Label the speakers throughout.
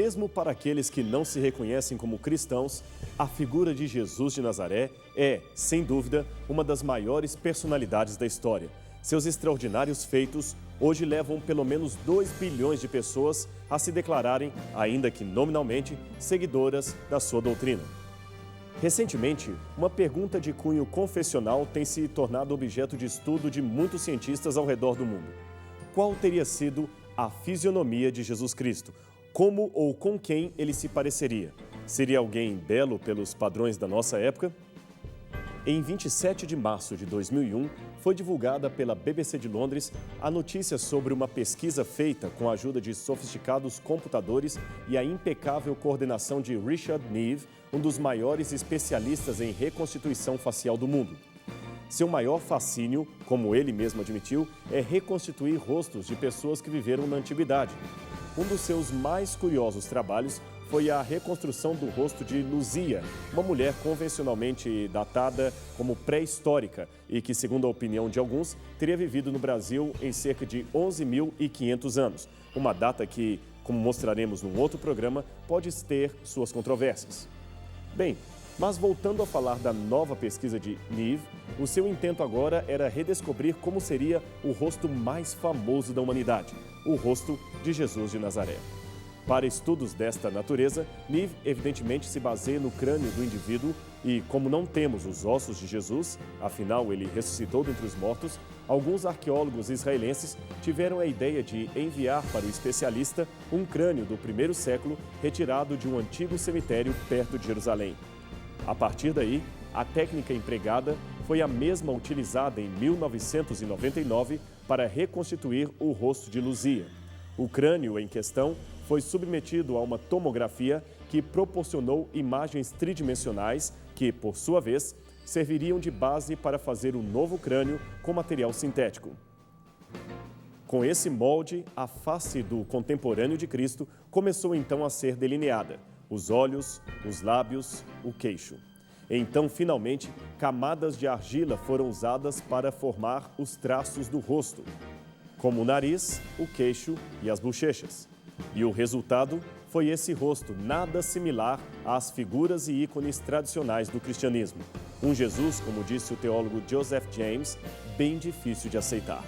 Speaker 1: Mesmo para aqueles que não se reconhecem como cristãos, a figura de Jesus de Nazaré é, sem dúvida, uma das maiores personalidades da história. Seus extraordinários feitos hoje levam pelo menos 2 bilhões de pessoas a se declararem, ainda que nominalmente, seguidoras da sua doutrina. Recentemente, uma pergunta de cunho confessional tem se tornado objeto de estudo de muitos cientistas ao redor do mundo. Qual teria sido a fisionomia de Jesus Cristo? Como ou com quem ele se pareceria? Seria alguém belo pelos padrões da nossa época? Em 27 de março de 2001, foi divulgada pela BBC de Londres a notícia sobre uma pesquisa feita com a ajuda de sofisticados computadores e a impecável coordenação de Richard Neve, um dos maiores especialistas em reconstituição facial do mundo. Seu maior fascínio, como ele mesmo admitiu, é reconstituir rostos de pessoas que viveram na antiguidade. Um dos seus mais curiosos trabalhos foi a reconstrução do rosto de Luzia, uma mulher convencionalmente datada como pré-histórica e que, segundo a opinião de alguns, teria vivido no Brasil em cerca de 11.500 anos. Uma data que, como mostraremos num outro programa, pode ter suas controvérsias. Bem, mas voltando a falar da nova pesquisa de Neve, o seu intento agora era redescobrir como seria o rosto mais famoso da humanidade, o rosto de Jesus de Nazaré. Para estudos desta natureza, Neve evidentemente se baseia no crânio do indivíduo e, como não temos os ossos de Jesus, afinal ele ressuscitou dentre os mortos, alguns arqueólogos israelenses tiveram a ideia de enviar para o especialista um crânio do primeiro século retirado de um antigo cemitério perto de Jerusalém. A partir daí, a técnica empregada foi a mesma utilizada em 1999 para reconstituir o rosto de Luzia. O crânio em questão foi submetido a uma tomografia que proporcionou imagens tridimensionais que, por sua vez, serviriam de base para fazer um novo crânio com material sintético. Com esse molde, a face do contemporâneo de Cristo começou então a ser delineada. Os olhos, os lábios, o queixo. Então, finalmente, camadas de argila foram usadas para formar os traços do rosto, como o nariz, o queixo e as bochechas. E o resultado foi esse rosto nada similar às figuras e ícones tradicionais do cristianismo. Um Jesus, como disse o teólogo Joseph James, bem difícil de aceitar.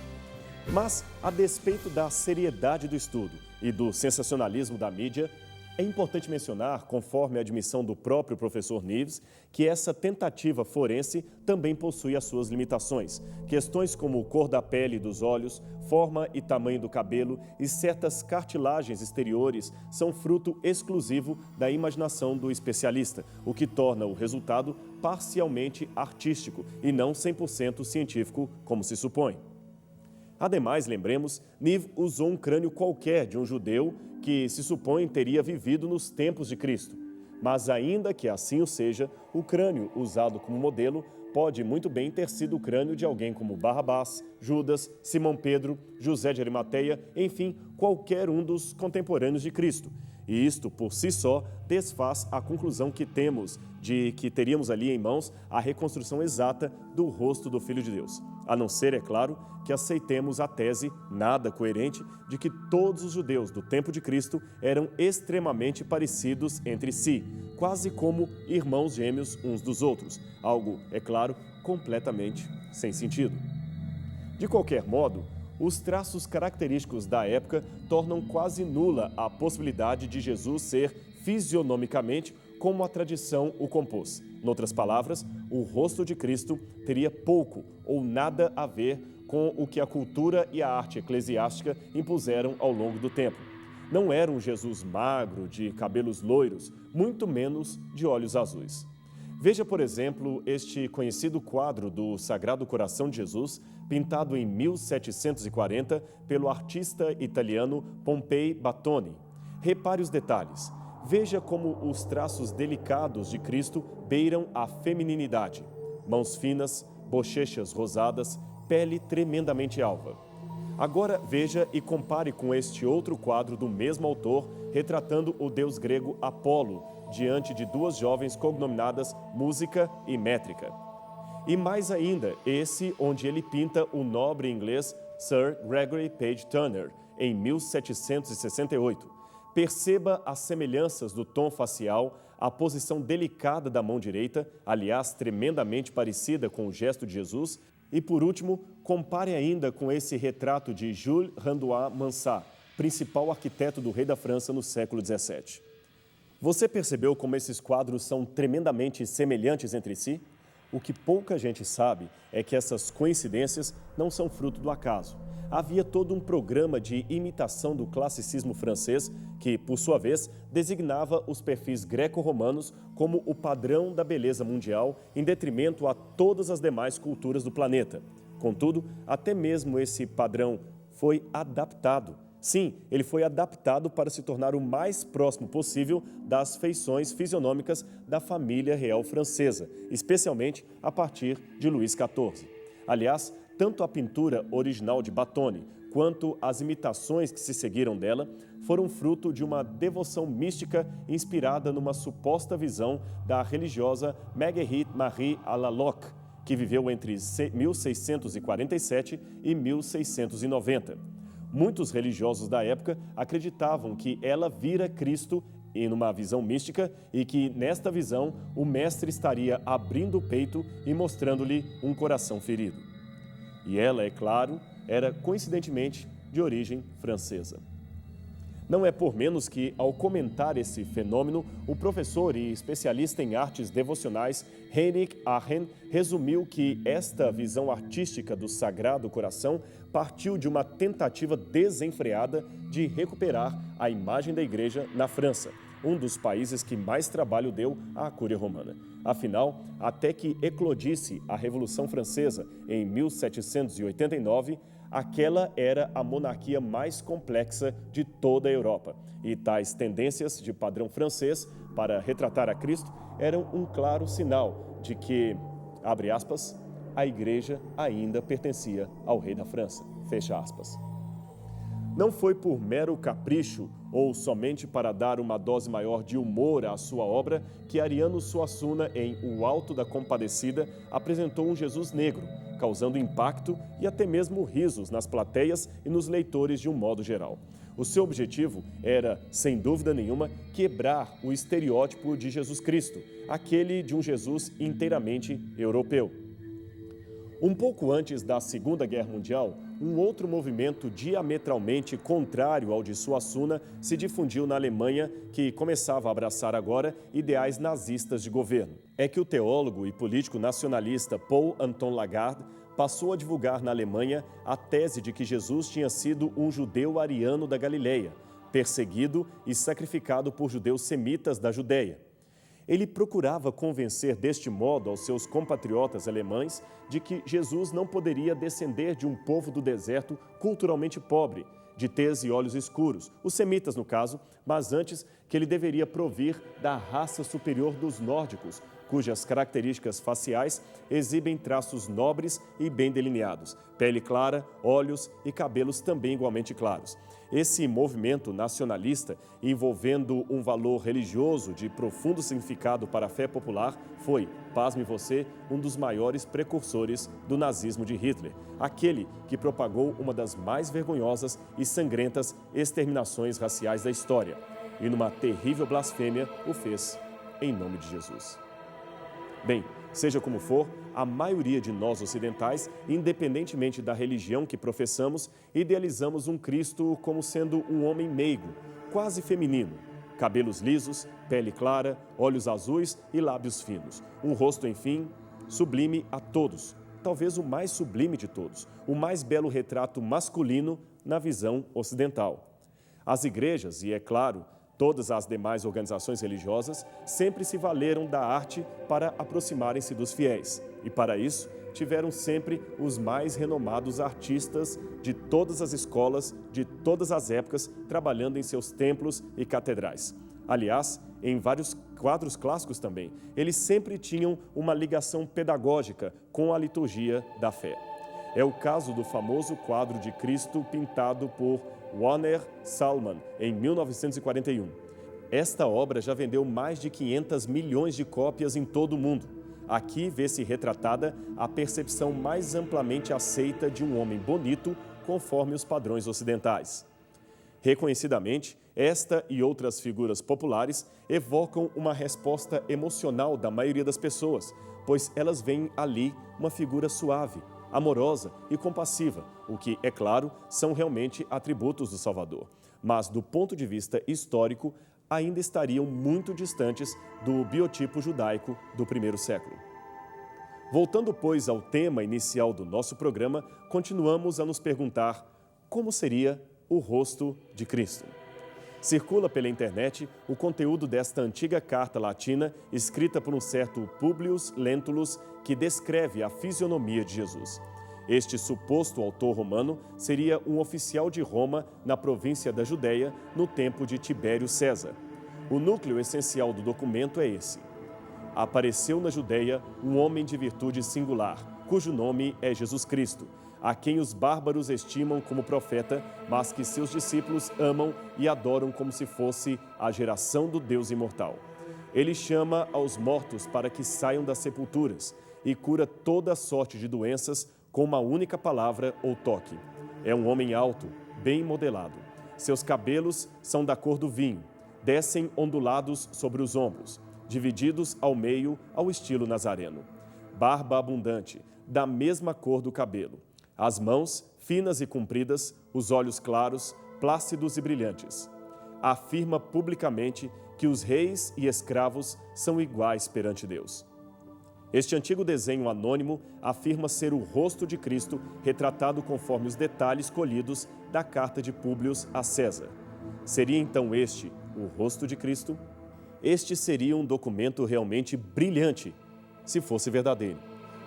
Speaker 1: Mas, a despeito da seriedade do estudo e do sensacionalismo da mídia, é importante mencionar, conforme a admissão do próprio professor Neves, que essa tentativa forense também possui as suas limitações. Questões como cor da pele e dos olhos, forma e tamanho do cabelo e certas cartilagens exteriores são fruto exclusivo da imaginação do especialista, o que torna o resultado parcialmente artístico e não 100% científico, como se supõe. Ademais, lembremos, Neve usou um crânio qualquer de um judeu que se supõe teria vivido nos tempos de Cristo. Mas ainda que assim o seja, o crânio usado como modelo pode muito bem ter sido o crânio de alguém como Barrabás, Judas, Simão Pedro, José de Arimateia, enfim, qualquer um dos contemporâneos de Cristo. E isto, por si só, desfaz a conclusão que temos de que teríamos ali em mãos a reconstrução exata do rosto do Filho de Deus. A não ser, é claro, que aceitemos a tese, nada coerente, de que todos os judeus do tempo de Cristo eram extremamente parecidos entre si, quase como irmãos gêmeos uns dos outros. Algo, é claro, completamente sem sentido. De qualquer modo, os traços característicos da época tornam quase nula a possibilidade de Jesus ser fisionomicamente como a tradição o compôs. Noutras palavras, o rosto de Cristo teria pouco ou nada a ver com o que a cultura e a arte eclesiástica impuseram ao longo do tempo. Não era um Jesus magro, de cabelos loiros, muito menos de olhos azuis. Veja, por exemplo, este conhecido quadro do Sagrado Coração de Jesus, pintado em 1740 pelo artista italiano Pompei Battoni. Repare os detalhes. Veja como os traços delicados de Cristo beiram a femininidade. Mãos finas, bochechas rosadas, pele tremendamente alva. Agora veja e compare com este outro quadro do mesmo autor, retratando o deus grego Apolo, diante de duas jovens cognominadas Música e Métrica. E mais ainda, esse onde ele pinta o nobre inglês Sir Gregory Page Turner, em 1768. Perceba as semelhanças do tom facial, a posição delicada da mão direita, aliás, tremendamente parecida com o gesto de Jesus. E, por último, compare ainda com esse retrato de Jules Renoir Mansart, principal arquiteto do rei da França no século XVII. Você percebeu como esses quadros são tremendamente semelhantes entre si? O que pouca gente sabe é que essas coincidências não são fruto do acaso. Havia todo um programa de imitação do classicismo francês que, por sua vez, designava os perfis greco-romanos como o padrão da beleza mundial em detrimento a todas as demais culturas do planeta. Contudo, até mesmo esse padrão foi adaptado. Sim, ele foi adaptado para se tornar o mais próximo possível das feições fisionômicas da família real francesa, especialmente a partir de Luís XIV. Aliás, tanto a pintura original de Battoni quanto as imitações que se seguiram dela foram fruto de uma devoção mística inspirada numa suposta visão da religiosa Marguerite Marie Laloque, que viveu entre 1647 e 1690. Muitos religiosos da época acreditavam que ela vira Cristo em uma visão mística e que, nesta visão, o mestre estaria abrindo o peito e mostrando-lhe um coração ferido. E ela, é claro, era coincidentemente de origem francesa. Não é por menos que, ao comentar esse fenômeno, o professor e especialista em artes devocionais Heinrich Arhen resumiu que esta visão artística do Sagrado Coração partiu de uma tentativa desenfreada de recuperar a imagem da Igreja na França, um dos países que mais trabalho deu à Cúria Romana. Afinal, até que eclodisse a Revolução Francesa em 1789, aquela era a monarquia mais complexa de toda a Europa. E tais tendências de padrão francês para retratar a Cristo eram um claro sinal de que, abre aspas, a Igreja ainda pertencia ao rei da França, fecha aspas. Não foi por mero capricho ou somente para dar uma dose maior de humor à sua obra que Ariano Suassuna, em O Alto da Compadecida, apresentou um Jesus negro, causando impacto e até mesmo risos nas plateias e nos leitores de um modo geral. O seu objetivo era, sem dúvida nenhuma, quebrar o estereótipo de Jesus Cristo, aquele de um Jesus inteiramente europeu. Um pouco antes da Segunda Guerra Mundial, um outro movimento diametralmente contrário ao de Suassuna se difundiu na Alemanha, que começava a abraçar agora ideais nazistas de governo. É que o teólogo e político nacionalista Paul Anton Lagarde passou a divulgar na Alemanha a tese de que Jesus tinha sido um judeu ariano da Galileia, perseguido e sacrificado por judeus semitas da Judéia. Ele procurava convencer deste modo aos seus compatriotas alemães de que Jesus não poderia descender de um povo do deserto culturalmente pobre, de tez e olhos escuros, os semitas no caso, mas antes que ele deveria provir da raça superior dos nórdicos, cujas características faciais exibem traços nobres e bem delineados, pele clara, olhos e cabelos também igualmente claros. Esse movimento nacionalista, envolvendo um valor religioso de profundo significado para a fé popular, foi, pasme você, um dos maiores precursores do nazismo de Hitler, aquele que propagou uma das mais vergonhosas e sangrentas exterminações raciais da história, e numa terrível blasfêmia o fez em nome de Jesus. Bem, seja como for, a maioria de nós ocidentais, independentemente da religião que professamos, idealizamos um Cristo como sendo um homem meigo, quase feminino, cabelos lisos, pele clara, olhos azuis e lábios finos. Um rosto, enfim, sublime a todos, talvez o mais sublime de todos, o mais belo retrato masculino na visão ocidental. As igrejas, e é claro, todas as demais organizações religiosas sempre se valeram da arte para aproximarem-se dos fiéis e, para isso, tiveram sempre os mais renomados artistas de todas as escolas, de todas as épocas, trabalhando em seus templos e catedrais. Aliás, em vários quadros clássicos também, eles sempre tinham uma ligação pedagógica com a liturgia da fé. É o caso do famoso quadro de Cristo pintado por Werner Sallmann, em 1941. Esta obra já vendeu mais de 500 milhões de cópias em todo o mundo. Aqui vê-se retratada a percepção mais amplamente aceita de um homem bonito, conforme os padrões ocidentais. Reconhecidamente, Esta e outras figuras populares evocam uma resposta emocional da maioria das pessoas, pois elas veem ali uma figura suave, amorosa e compassiva, o que, é claro, são realmente atributos do Salvador. Mas, do ponto de vista histórico, ainda estariam muito distantes do biotipo judaico do primeiro século. Voltando, pois, ao tema inicial do nosso programa, continuamos a nos perguntar como seria o rosto de Cristo. Circula pela internet o conteúdo desta antiga carta latina escrita por um certo Publio Lentulus que descreve a fisionomia de Jesus. Este suposto autor romano seria um oficial de Roma na província da Judéia no tempo de Tibério César. O núcleo essencial do documento é esse. Apareceu na Judéia um homem de virtude singular, cujo nome é Jesus Cristo, a quem os bárbaros estimam como profeta, mas que seus discípulos amam e adoram como se fosse a geração do Deus imortal. Ele chama aos mortos para que saiam das sepulturas e cura toda sorte de doenças com uma única palavra ou toque. É um homem alto, bem modelado. Seus cabelos são da cor do vinho, descem ondulados sobre os ombros, divididos ao meio ao estilo nazareno. Barba abundante, da mesma cor do cabelo. As mãos, finas e compridas, os olhos claros, plácidos e brilhantes. Afirma publicamente que os reis e escravos são iguais perante Deus. Este antigo desenho anônimo afirma ser o rosto de Cristo retratado conforme os detalhes colhidos da carta de Públio a César. Seria então este o rosto de Cristo? Este seria um documento realmente brilhante, se fosse verdadeiro.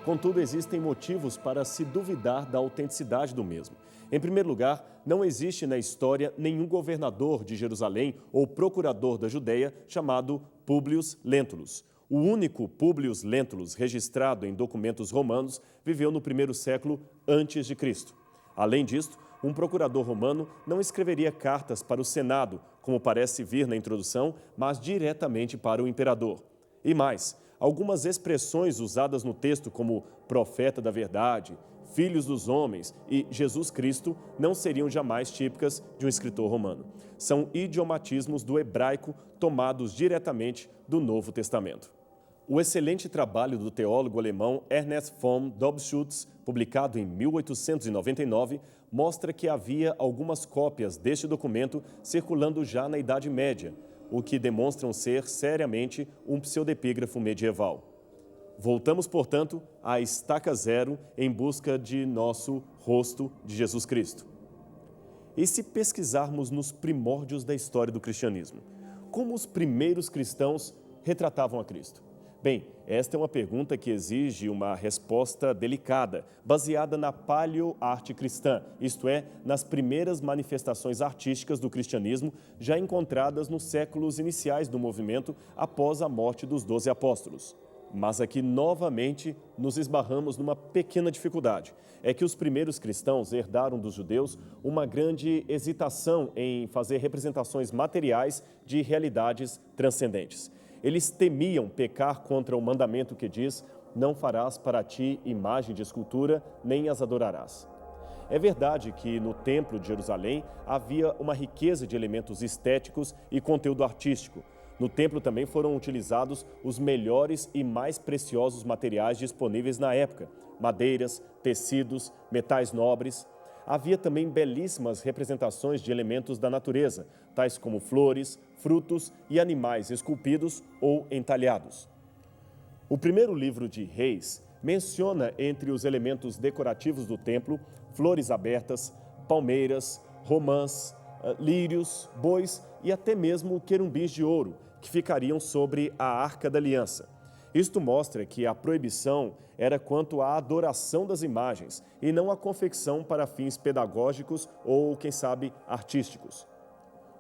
Speaker 1: Contudo, existem motivos para se duvidar da autenticidade do mesmo. Em primeiro lugar, não existe na história nenhum governador de Jerusalém ou procurador da Judéia chamado Publio Lentulus. O único Publio Lentulus registrado em documentos romanos viveu no primeiro século antes de Cristo. Além disto, um procurador romano não escreveria cartas para o Senado, como parece vir na introdução, mas diretamente para o imperador. E mais, algumas expressões usadas no texto como profeta da verdade, filhos dos homens e Jesus Cristo não seriam jamais típicas de um escritor romano. São idiomatismos do hebraico tomados diretamente do Novo Testamento. O excelente trabalho do teólogo alemão Ernest von Dobschütz, publicado em 1899, mostra que havia algumas cópias deste documento circulando já na Idade Média, o que demonstram ser seriamente um pseudepígrafo medieval. Voltamos, portanto, à estaca zero em busca de nosso rosto de Jesus Cristo. E se pesquisarmos nos primórdios da história do cristianismo, como os primeiros cristãos retratavam a Cristo? Bem, esta é uma pergunta que exige uma resposta delicada, baseada na paleoarte cristã, isto é, nas primeiras manifestações artísticas do cristianismo já encontradas nos séculos iniciais do movimento após a morte dos 12 apóstolos. Mas aqui, novamente, nos esbarramos numa pequena dificuldade. É que os primeiros cristãos herdaram dos judeus uma grande hesitação em fazer representações materiais de realidades transcendentes. Eles temiam pecar contra o mandamento que diz: não farás para ti imagem de escultura, nem as adorarás. É verdade que no Templo de Jerusalém havia uma riqueza de elementos estéticos e conteúdo artístico. No templo também foram utilizados os melhores e mais preciosos materiais disponíveis na época: madeiras, tecidos, metais nobres. Havia também belíssimas representações de elementos da natureza, tais como flores, frutos e animais esculpidos ou entalhados. O primeiro livro de Reis menciona entre os elementos decorativos do templo flores abertas, palmeiras, romãs, lírios, bois e até mesmo querumbis de ouro, que ficariam sobre a Arca da Aliança. Isto mostra que a proibição era quanto à adoração das imagens e não à confecção para fins pedagógicos ou, quem sabe, artísticos.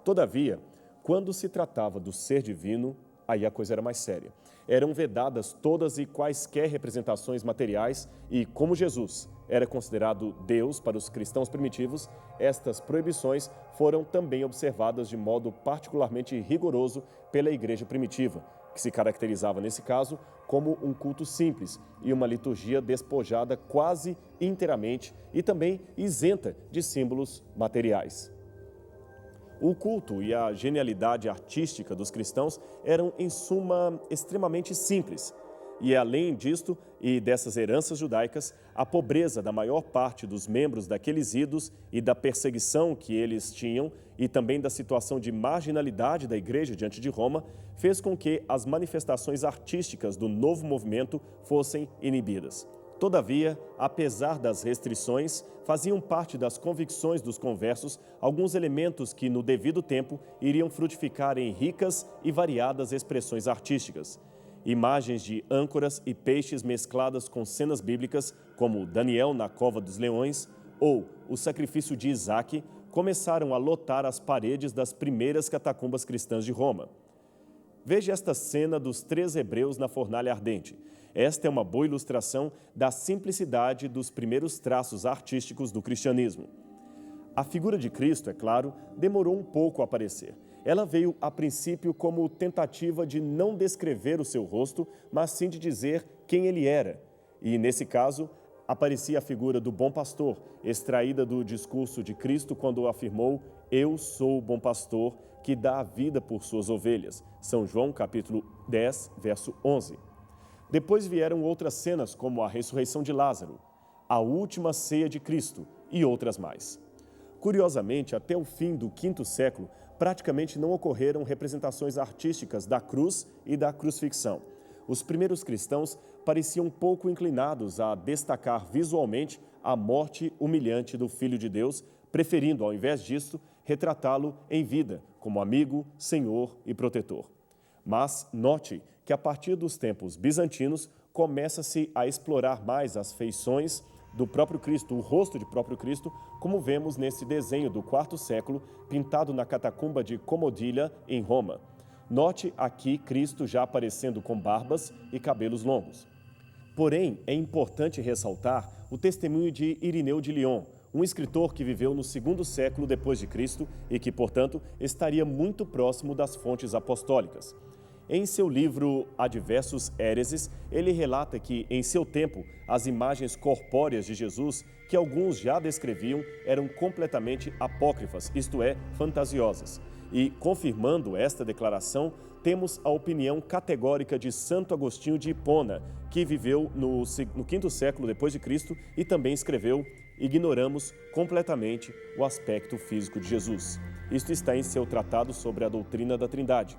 Speaker 1: Todavia, quando se tratava do ser divino, aí a coisa era mais séria. Eram vedadas todas e quaisquer representações materiais e, como Jesus era considerado Deus para os cristãos primitivos, estas proibições foram também observadas de modo particularmente rigoroso pela igreja primitiva, que se caracterizava, nesse caso, como um culto simples e uma liturgia despojada quase inteiramente e também isenta de símbolos materiais. O culto e a genialidade artística dos cristãos eram, em suma, extremamente simples. E além disto e dessas heranças judaicas, a pobreza da maior parte dos membros daqueles idos e da perseguição que eles tinham e também da situação de marginalidade da igreja diante de Roma, fez com que as manifestações artísticas do novo movimento fossem inibidas. Todavia, apesar das restrições, faziam parte das convicções dos conversos alguns elementos que, no devido tempo, iriam frutificar em ricas e variadas expressões artísticas. Imagens de âncoras e peixes mescladas com cenas bíblicas, como Daniel na cova dos leões, ou o sacrifício de Isaque, começaram a lotar as paredes das primeiras catacumbas cristãs de Roma. Veja esta cena dos 3 hebreus na fornalha ardente. Esta é uma boa ilustração da simplicidade dos primeiros traços artísticos do cristianismo. A figura de Cristo, é claro, demorou um pouco a aparecer. Ela veio, a princípio, como tentativa de não descrever o seu rosto, mas sim de dizer quem ele era. E, nesse caso, aparecia a figura do bom pastor, extraída do discurso de Cristo quando afirmou: "Eu sou o bom pastor que dá a vida por suas ovelhas." São João, capítulo 10, verso 11. Depois vieram outras cenas, como a ressurreição de Lázaro, a última ceia de Cristo e outras mais. Curiosamente, até o fim do V século, praticamente não ocorreram representações artísticas da cruz e da crucifixão. Os primeiros cristãos pareciam pouco inclinados a destacar visualmente a morte humilhante do Filho de Deus, preferindo, ao invés disso, retratá-lo em vida, como amigo, senhor e protetor. Mas note que, a partir dos tempos bizantinos, começa-se a explorar mais as feições do próprio Cristo, o rosto de próprio Cristo, como vemos nesse desenho do IV século, pintado na catacumba de Comodilha, em Roma. Note aqui Cristo já aparecendo com barbas e cabelos longos. Porém, é importante ressaltar o testemunho de Irineu de Lyon, um escritor que viveu no II século depois de Cristo e que, portanto, estaria muito próximo das fontes apostólicas. Em seu livro Adversus Héreses, ele relata que, em seu tempo, as imagens corpóreas de Jesus, que alguns já descreviam, eram completamente apócrifas, isto é, fantasiosas. E, confirmando esta declaração, temos a opinião categórica de Santo Agostinho de Hipona, que viveu no V século depois de Cristo e também escreveu: "Ignoramos completamente o aspecto físico de Jesus." Isto está em seu tratado sobre a doutrina da Trindade.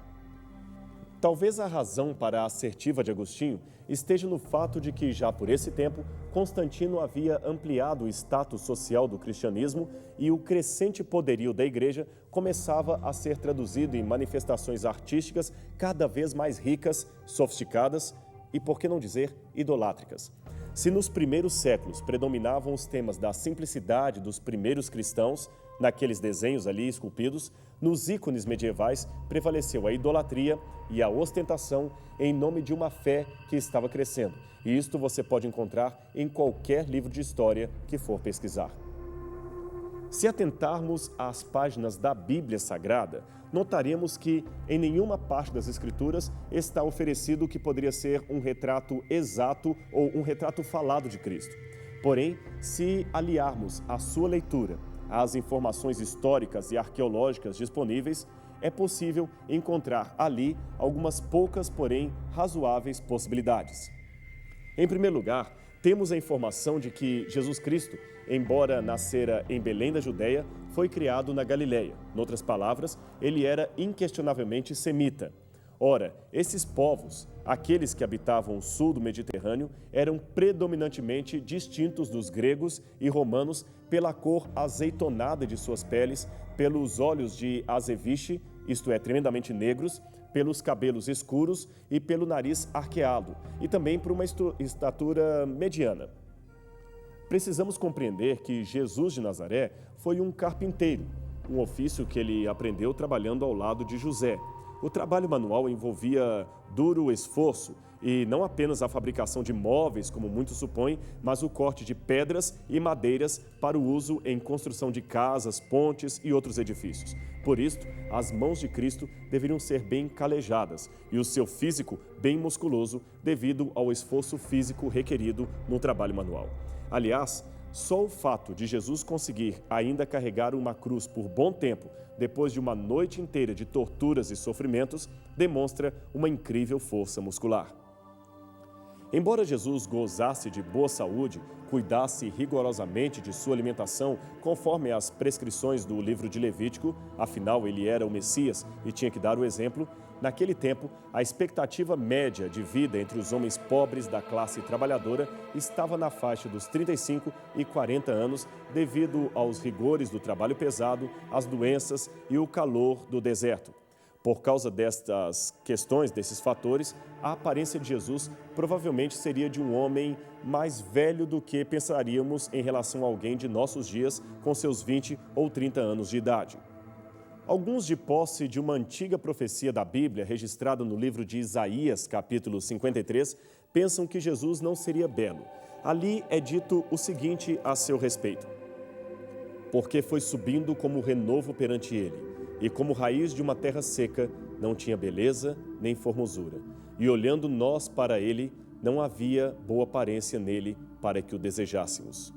Speaker 1: Talvez a razão para a assertiva de Agostinho esteja no fato de que, já por esse tempo, Constantino havia ampliado o status social do cristianismo e o crescente poderio da igreja começava a ser traduzido em manifestações artísticas cada vez mais ricas, sofisticadas e, por que não dizer, idolátricas. Se nos primeiros séculos predominavam os temas da simplicidade dos primeiros cristãos, naqueles desenhos ali esculpidos, nos ícones medievais prevaleceu a idolatria e a ostentação em nome de uma fé que estava crescendo. E isto você pode encontrar em qualquer livro de história que for pesquisar. Se atentarmos às páginas da Bíblia Sagrada, notaremos que em nenhuma parte das Escrituras está oferecido o que poderia ser um retrato exato ou um retrato falado de Cristo. Porém, se aliarmos a sua leitura às informações históricas e arqueológicas disponíveis, é possível encontrar ali algumas poucas, porém razoáveis possibilidades. Em primeiro lugar, temos a informação de que Jesus Cristo, embora nascera em Belém da Judéia, foi criado na Galileia. Em outras palavras, ele era inquestionavelmente semita. Ora, esses povos, aqueles que habitavam o sul do Mediterrâneo, eram predominantemente distintos dos gregos e romanos pela cor azeitonada de suas peles, pelos olhos de azeviche, isto é, tremendamente negros, pelos cabelos escuros e pelo nariz arqueado, e também por uma estatura mediana. Precisamos compreender que Jesus de Nazaré foi um carpinteiro, um ofício que ele aprendeu trabalhando ao lado de José. O trabalho manual envolvia duro esforço e não apenas a fabricação de móveis, como muitos supõem, mas o corte de pedras e madeiras para o uso em construção de casas, pontes e outros edifícios. Por isto, as mãos de Cristo deveriam ser bem calejadas e o seu físico bem musculoso devido ao esforço físico requerido no trabalho manual. Aliás, Só o fato de Jesus conseguir ainda carregar uma cruz por bom tempo, depois de uma noite inteira de torturas e sofrimentos, demonstra uma incrível força muscular. Embora Jesus gozasse de boa saúde, cuidasse rigorosamente de sua alimentação conforme as prescrições do livro de Levítico, afinal ele era o Messias e tinha que dar o exemplo, naquele tempo a expectativa média de vida entre os homens pobres da classe trabalhadora estava na faixa dos 35 e 40 anos devido aos rigores do trabalho pesado, às doenças e o calor do deserto. Por causa destas questões, desses fatores, a aparência de Jesus provavelmente seria de um homem mais velho do que pensaríamos em relação a alguém de nossos dias com seus 20 ou 30 anos de idade. Alguns, de posse de uma antiga profecia da Bíblia, registrada no livro de Isaías, capítulo 53, pensam que Jesus não seria belo. Ali é dito o seguinte a seu respeito: porque foi subindo como renovo perante ele, e como raiz de uma terra seca, não tinha beleza nem formosura. E olhando nós para ele, não havia boa aparência nele para que o desejássemos.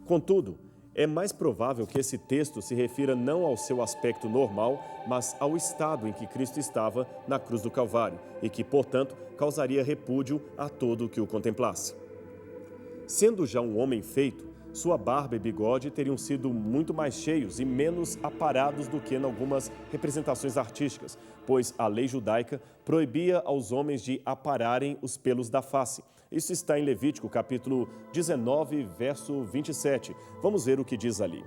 Speaker 1: Contudo, é mais provável que esse texto se refira não ao seu aspecto normal, mas ao estado em que Cristo estava na cruz do Calvário e que, portanto, causaria repúdio a todo o que o contemplasse. Sendo já um homem feito, sua barba e bigode teriam sido muito mais cheios e menos aparados do que em algumas representações artísticas, pois a lei judaica proibia aos homens de apararem os pelos da face. Isso está em Levítico, capítulo 19, verso 27. Vamos ver o que diz ali.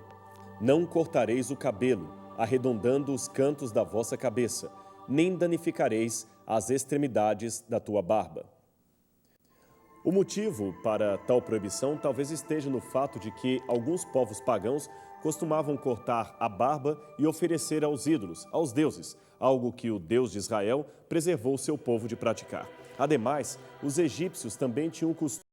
Speaker 1: Não cortareis o cabelo, arredondando os cantos da vossa cabeça, nem danificareis as extremidades da tua barba. O motivo para tal proibição talvez esteja no fato de que alguns povos pagãos costumavam cortar a barba e oferecer aos ídolos, aos deuses, algo que o Deus de Israel preservou seu povo de praticar. Ademais, os egípcios também tinham o costume